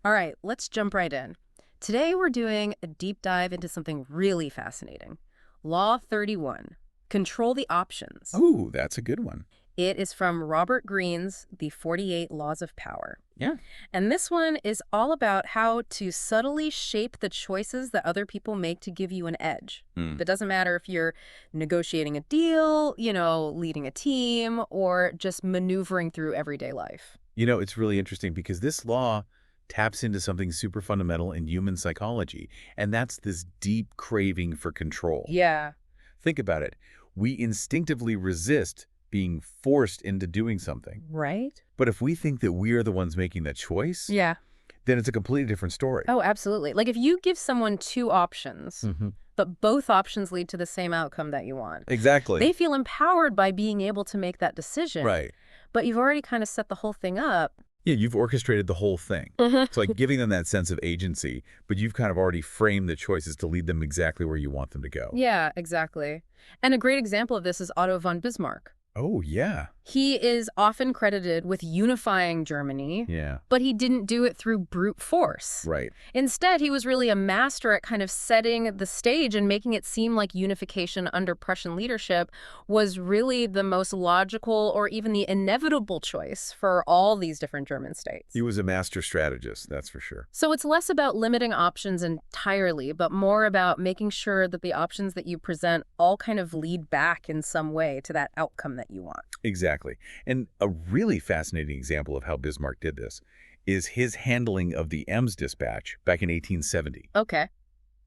All right, let's jump right in. Today we're doing a deep dive into something really fascinating. Law 31, Control the Options. Oh, that's a good one. It is from Robert Greene's The 48 Laws of Power. Yeah. And this one is all about how to subtly shape the choices that other people make to give you an edge. Mm. It doesn't matter if you're negotiating a deal, leading a team, or just maneuvering through everyday life. It's really interesting because this law taps into something super fundamental in human psychology, and that's this deep craving for control. Yeah. Think about it. We instinctively resist being forced into doing something. Right? But if we think that we are the ones making that choice, Yeah. then it's a completely different story. Oh, absolutely. Like if you give someone two options, Hmm. but both options lead to the same outcome that you want, Exactly. they feel empowered by being able to make that decision. Right. But you've already kind of set the whole thing up. Yeah, you've orchestrated the whole thing. It's like giving them that sense of agency, but you've kind of already framed the choices to lead them exactly where you want them to go. Yeah, exactly. And a great example of this is Otto von Bismarck. Oh, yeah. He is often credited with unifying Germany, Yeah. but he didn't do it through brute force. Right. Instead, he was really a master at kind of setting the stage and making it seem like unification under Prussian leadership was really the most logical or even the inevitable choice for all these different German states. He was a master strategist, that's for sure. So it's less about limiting options entirely, but more about making sure that the options that you present all kind of lead back in some way to that outcome that you want. Exactly. And a really fascinating example of how Bismarck did this is his handling of the Ems dispatch back in 1870. Okay.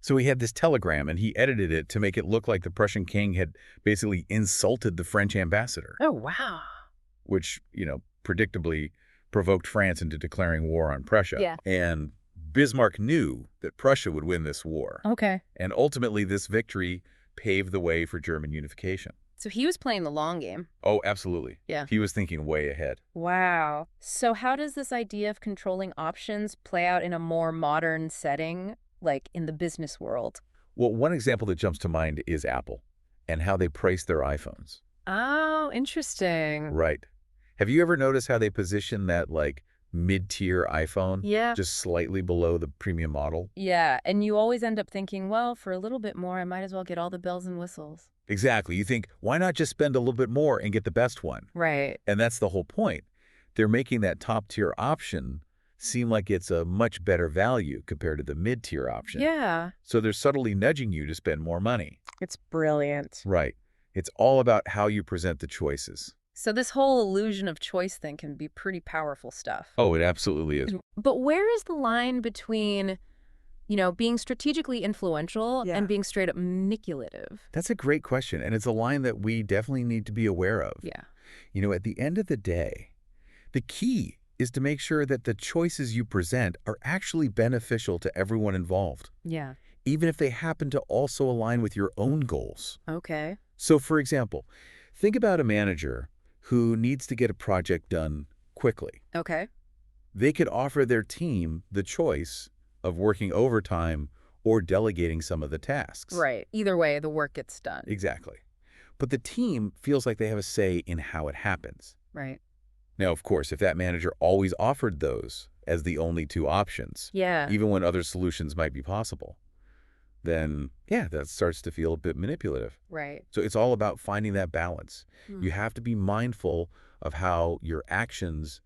So he had this telegram, and he edited it to make it look like the Prussian king had basically insulted the French ambassador, Oh, wow. which, predictably provoked France into declaring war on Prussia. Yeah. And Bismarck knew that Prussia would win this war. Okay. And ultimately, this victory paved the way for German unification. So he was playing the long game. Oh, absolutely. Yeah. He was thinking way ahead. Wow. So how does this idea of controlling options play out in a more modern setting, like in the business world? Well, one example that jumps to mind is Apple and how they price their iPhones. Oh, interesting. Right. Have you ever noticed how they position that, mid-tier iPhone Yeah. just slightly below the premium model? Yeah, and you always end up thinking, well, for a little bit more, I might as well get all the bells and whistles. Exactly. You think, why not just spend a little bit more and get the best one? Right. And that's the whole point. They're making that top-tier option seem like it's a much better value compared to the mid-tier option. Yeah. So they're subtly nudging you to spend more money. It's brilliant. Right. It's all about how you present the choices. So this whole illusion of choice thing can be pretty powerful stuff. Oh, it absolutely is. But where is the line between, being strategically influential Yeah. and being straight up manipulative? That's a great question, and it's a line that we definitely need to be aware of. Yeah. At the end of the day, the key is to make sure that the choices you present are actually beneficial to everyone involved, Yeah. even if they happen to also align with your own goals. Okay. So, for example, think about a manager who needs to get a project done quickly. Okay. They could offer their team the choice of working overtime or delegating some of the tasks. Right. Either way, the work gets done. Exactly. But the team feels like they have a say in how it happens. Right. Now, of course, if that manager always offered those as the only two options, Yeah. even when other solutions might be possible, then, yeah, that starts to feel a bit manipulative. Right. So it's all about finding that balance. Hmm. You have to be mindful of how your actions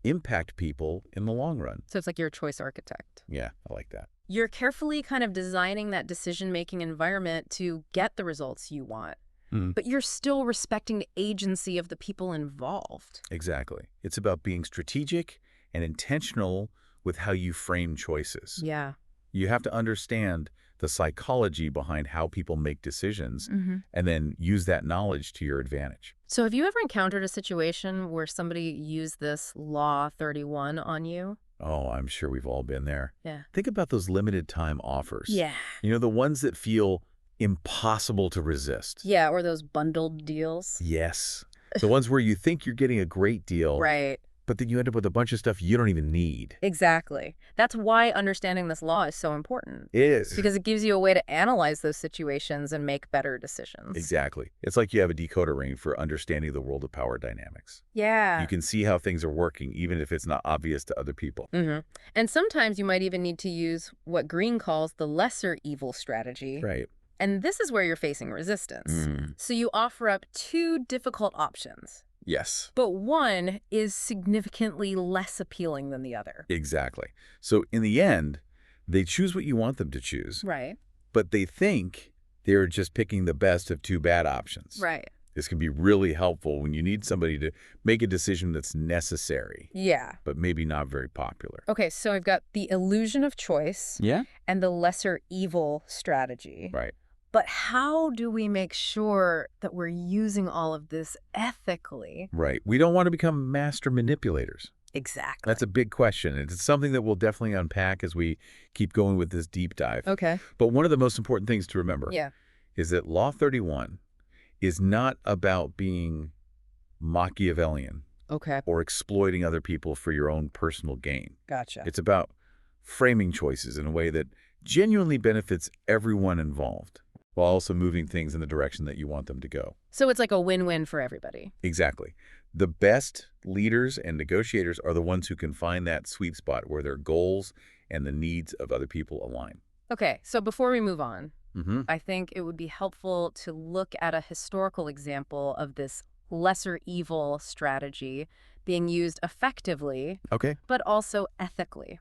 impact people in the long run. So it's like you're a choice architect. Yeah, I like that. You're carefully kind of designing that decision-making environment to get the results you want. Mhm. But you're still respecting the agency of the people involved. Exactly. It's about being strategic and intentional with how you frame choices. Yeah. You have to understand the psychology behind how people make decisions and then use that knowledge to your advantage. So have you ever encountered a situation where somebody used this Law 31 on you? Oh, I'm sure we've all been there. Yeah. Think about those limited time offers. Yeah. The ones that feel impossible to resist. Yeah, or those bundled deals. Yes. The ones where you think you're getting a great deal, Right. but then you end up with a bunch of stuff you don't even need. Exactly. That's why understanding this law is so important, It is. because it gives you a way to analyze those situations and make better decisions. Exactly. It's like you have a decoder ring for understanding the world of power dynamics. You Yeah. can see how things are working, even if it's not obvious to other people. And sometimes you might even need to use what Greene calls the lesser evil strategy. Right. And this is where you're facing resistance. Mm. So you offer up two difficult options, Yes, but one is significantly less appealing than the other. exactly. So in the end, they choose what you want them to choose, Right. but they think they're just picking the best of two bad options. Right. This can be really helpful when you need somebody to make a decision that's necessary, Yeah. but maybe not very popular. Okay, so I've got the illusion of choice Yeah? and the lesser evil strategy. Right. But how do we make sure that we're using all of this ethically? Right. We don't want to become master manipulators. Exactly. That's a big question, and it's something that we'll definitely unpack as we keep going with this deep dive. Okay. But one of the most important things to remember Yeah. is that Law 31 is not about being Machiavellian Okay. or exploiting other people for your own personal gain. Gotcha. It's about framing choices in a way that genuinely benefits everyone involved, while also moving things in the direction that you want them to go. So it's like a win-win for everybody. Exactly. The best leaders and negotiators are the ones who can find that sweet spot where their goals and the needs of other people align. Okay, so before we move on, Mm-hmm. I think it would be helpful to look at a historical example of this lesser evil strategy being used effectively, Okay. but also ethically.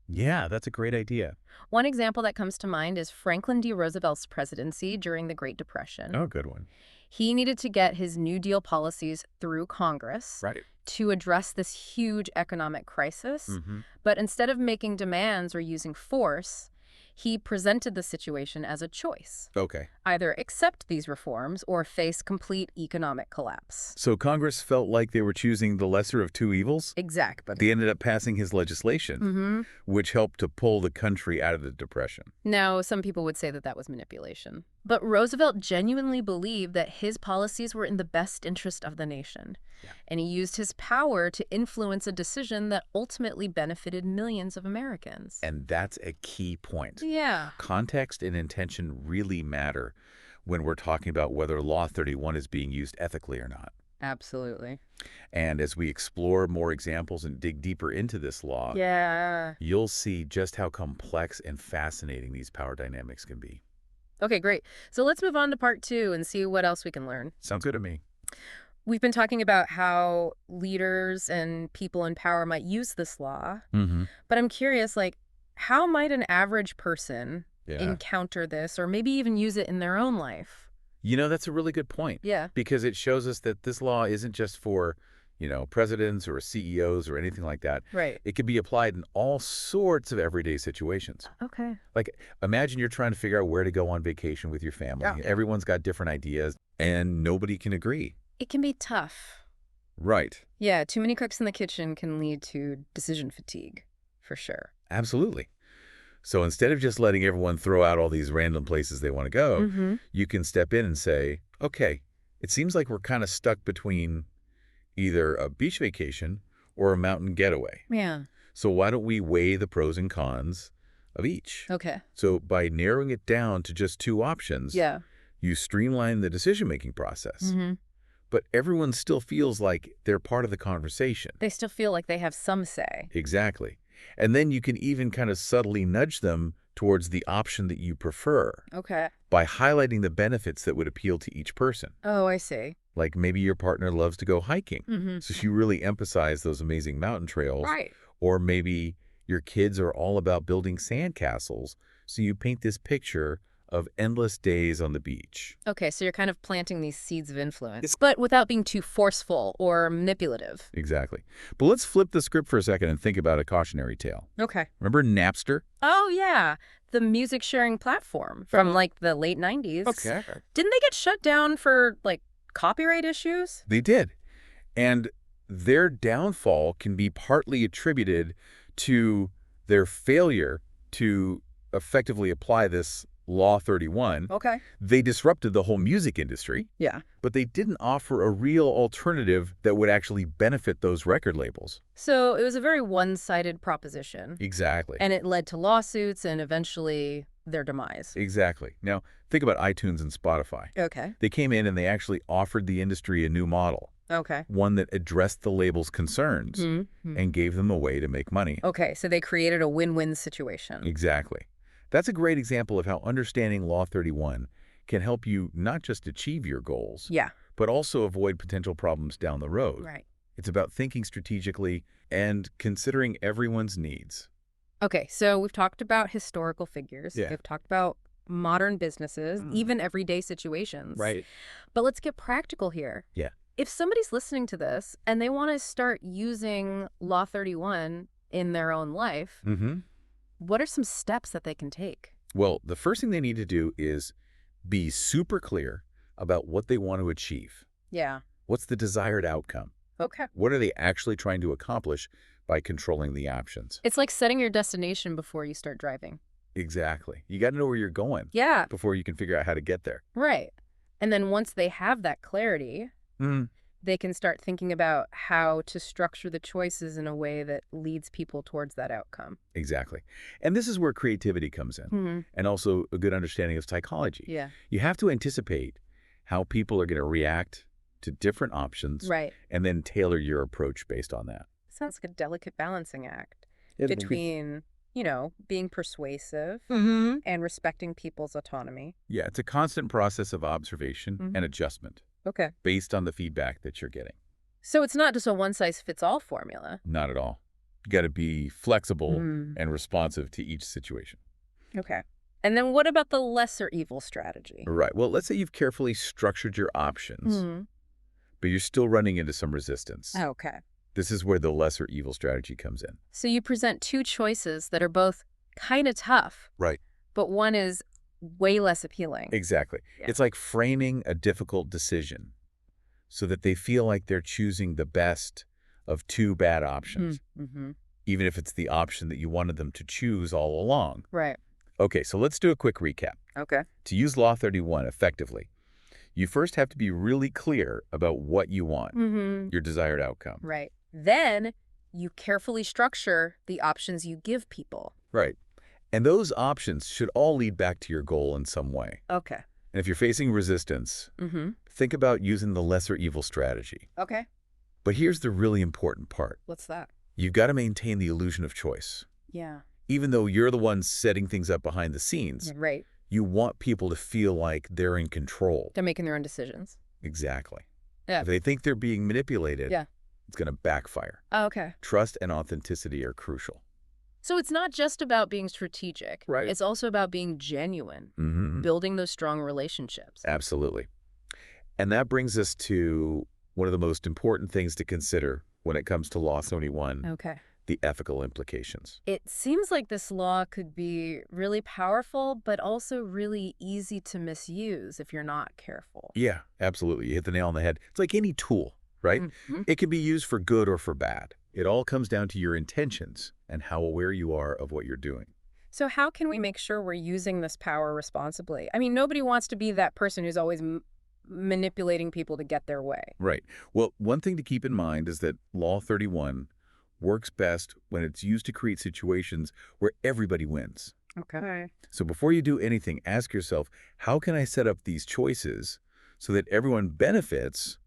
Yeah, that's a great idea. One example that comes to mind is Franklin D. Roosevelt's presidency during the Great Depression. Oh, good one. He needed to get his New Deal policies through Congress Right. to address this huge economic crisis. Mm-hmm. But instead of making demands or using force, he presented the situation as a choice. Okay. Either accept these reforms or face complete economic collapse. So Congress felt like they were choosing the lesser of two evils, Exactly. but they ended up passing his legislation, which helped to pull the country out of the Depression. Now, some people would say that that was manipulation. But Roosevelt genuinely believed that his policies were in the best interest of the nation. Yeah. And he used his power to influence a decision that ultimately benefited millions of Americans. And that's a key point. Yeah. Context and intention really matter when we're talking about whether Law 31 is being used ethically or not. Absolutely. And as we explore more examples and dig deeper into this law, Yeah. you'll see just how complex and fascinating these power dynamics can be. Okay, great. So let's move on to part 2 and see what else we can learn. Sounds good to me. We've been talking about how leaders and people in power might use this law, Mm-hmm. but I'm curious, like, how might an average person Yeah. encounter this or maybe even use it in their own life? You know, that's a really good point. Yeah. Because it shows us that this law isn't just for, presidents or CEOs or anything like that. Right. It can be applied in all sorts of everyday situations. Okay. Like, imagine you're trying to figure out where to go on vacation with your family. Yeah. Everyone's got different ideas, and nobody can agree. It can be tough. Right. Yeah, too many cooks in the kitchen can lead to decision fatigue, for sure. Absolutely. So instead of just letting everyone throw out all these random places they want to go, you can step in and say, okay, it seems like we're kind of stuck between either a beach vacation or a mountain getaway. Yeah. So why don't we weigh the pros and cons of each? Okay. So by narrowing it down to just two options, Yeah. you streamline the decision-making process. But everyone still feels like they're part of the conversation. They still feel like they have some say. Exactly. And then you can even kind of subtly nudge them towards the option that you prefer Okay. by highlighting the benefits that would appeal to each person. Oh, I see. Like maybe your partner loves to go hiking, so you really emphasize those amazing mountain trails. Right. Or maybe your kids are all about building sandcastles, so you paint this picture of endless days on the beach. Okay, so you're kind of planting these seeds of influence, but without being too forceful or manipulative. Exactly. But let's flip the script for a second and think about a cautionary tale. Okay. Remember Napster? Oh, yeah. The music sharing platform from like the late 90s. Okay. Didn't they get shut down for like copyright issues? They did. And their downfall can be partly attributed to their failure to effectively apply this Law 31, Okay. they disrupted the whole music industry, Yeah. but they didn't offer a real alternative that would actually benefit those record labels. So it was a very one-sided proposition, Exactly. and it led to lawsuits and eventually their demise. Exactly. Now, think about iTunes and Spotify. Okay. They came in and they actually offered the industry a new model, Okay. one that addressed the label's concerns Mm-hmm. and gave them a way to make money. Okay, so they created a win-win situation. Exactly. That's a great example of how understanding Law 31 can help you not just achieve your goals, Yeah. but also avoid potential problems down the road. Right. It's about thinking strategically and considering everyone's needs. Okay, so we've talked about historical figures. Yeah. We've talked about modern businesses, Mm. even everyday situations. Right. But let's get practical here. Yeah. If somebody's listening to this and they want to start using Law 31 in their own life, Mm-hmm. what are some steps that they can take? Well, the first thing they need to do is be super clear about what they want to achieve. Yeah. What's the desired outcome? Okay. What are they actually trying to accomplish by controlling the options? It's like setting your destination before you start driving. Exactly. You got to know where you're going Yeah, before you can figure out how to get there. right. And then once they have that clarity, Mm, they can start thinking about how to structure the choices in a way that leads people towards that outcome. exactly. And this is where creativity comes in, and also a good understanding of psychology. Yeah. You have to anticipate how people are going to react to different options Right. and then tailor your approach based on that. Sounds like a delicate balancing act It'll be- between, being persuasive Mhm. and respecting people's autonomy. Yeah, it's a constant process of observation Mhm. and adjustment Okay. based on the feedback that you're getting. So it's not just a one-size-fits-all formula. Not at all. You got to be flexible Mm. and responsive to each situation. Okay. And then what about the lesser evil strategy? Right. Well, let's say you've carefully structured your options, Mhm. but you're still running into some resistance. Okay. This is where the lesser evil strategy comes in. So you present two choices that are both kind of tough, Right. but one is way less appealing. Exactly. Yeah. It's like framing a difficult decision so that they feel like they're choosing the best of two bad options, Mm-hmm. even if it's the option that you wanted them to choose all along. Right. Okay, so let's do a quick recap. Okay. To use Law 31 effectively, you first have to be really clear about what you want, Mm-hmm. your desired outcome. Right. Then you carefully structure the options you give people. Right. And those options should all lead back to your goal in some way. Okay. And if you're facing resistance, Mm-hmm. think about using the lesser evil strategy. Okay. But here's the really important part. What's that? You've got to maintain the illusion of choice. Yeah. Even though you're the one setting things up behind the scenes, Right. you want people to feel like they're in control. They're making their own decisions. Exactly. Yeah. If they think they're being manipulated, Yeah. it's going to backfire. Oh, okay. Trust and authenticity are crucial. So it's not just about being strategic. Right. It's also about being genuine, Mm-hmm. building those strong relationships. Absolutely. And that brings us to one of the most important things to consider when it comes to Law 71, Okay. the ethical implications. It seems like this law could be really powerful, but also really easy to misuse if you're not careful. Yeah, absolutely. You hit the nail on the head. It's like any tool, right? Mhm. It can be used for good or for bad. It all comes down to your intentions and how aware you are of what you're doing. So how can we make sure we're using this power responsibly? I mean, nobody wants to be that person who's always manipulating people to get their way. Right. Well, one thing to keep in mind is that Law 31 works best when it's used to create situations where everybody wins. Okay. So before you do anything, ask yourself, how can I set up these choices so that everyone benefits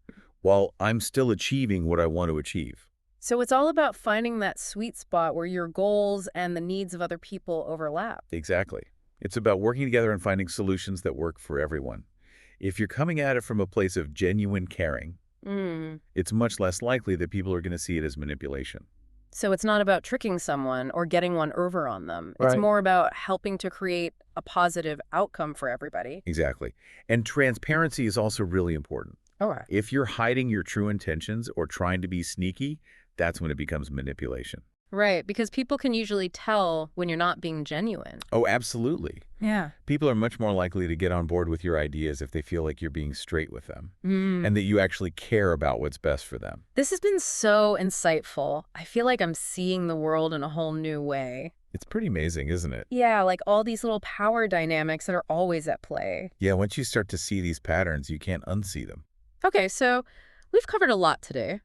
while I'm still achieving what I want to achieve? So it's all about finding that sweet spot where your goals and the needs of other people overlap. Exactly. It's about working together and finding solutions that work for everyone. If you're coming at it from a place of genuine caring, it's much less likely that people are going to see it as manipulation. So it's not about tricking someone or getting one over on them. It's Right. more about helping to create a positive outcome for everybody. Exactly. And transparency is also really important. Okay. If you're hiding your true intentions or trying to be sneaky, that's when it becomes manipulation. Right, because people can usually tell when you're not being genuine. Oh, absolutely. Yeah. People are much more likely to get on board with your ideas if they feel like you're being straight with them and that you actually care about what's best for them. This has been so insightful. I feel like I'm seeing the world in a whole new way. It's pretty amazing, isn't it? Yeah, like all these little power dynamics that are always at play. Yeah, once you start to see these patterns, you can't unsee them. Okay, so we've covered a lot today.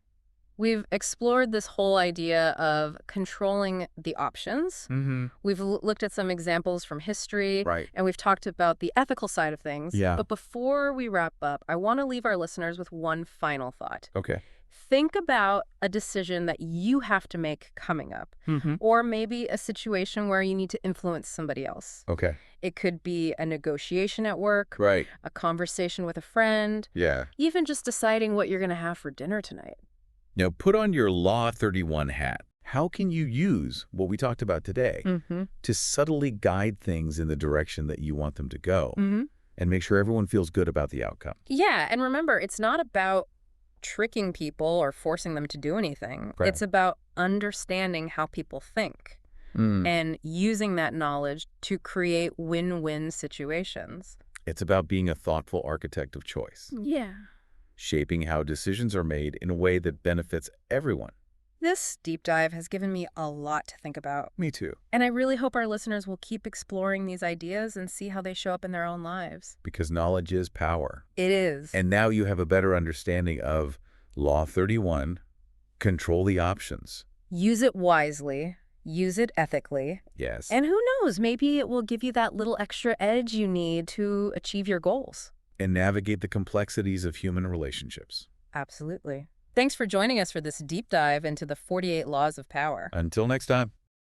We've explored this whole idea of controlling the options. Mm-hmm. We've looked at some examples from history, Right. and we've talked about the ethical side of things. Yeah. But before we wrap up, I want to leave our listeners with one final thought. Okay. Think about a decision that you have to make coming up, Mm-hmm. or maybe a situation where you need to influence somebody else. Okay. It could be a negotiation at work, Right. a conversation with a friend, Yeah. even just deciding what you're going to have for dinner tonight. Now, put on your Law 31 hat. How can you use what we talked about today Mm-hmm. to subtly guide things in the direction that you want them to go Mm-hmm. and make sure everyone feels good about the outcome? Yeah, and remember, it's not about tricking people or forcing them to do anything. Right. It's about understanding how people think and using that knowledge to create win-win situations. It's about being a thoughtful architect of choice, Yeah. shaping how decisions are made in a way that benefits everyone. This deep dive has given me a lot to think about. Me too. And I really hope our listeners will keep exploring these ideas and see how they show up in their own lives. Because knowledge is power. It is. And now you have a better understanding of Law 31, control the options. Use it wisely. Use it ethically. Yes. And who knows, maybe it will give you that little extra edge you need to achieve your goals. And navigate the complexities of human relationships. Absolutely. Thanks for joining us for this deep dive into the 48 Laws of Power. Until next time.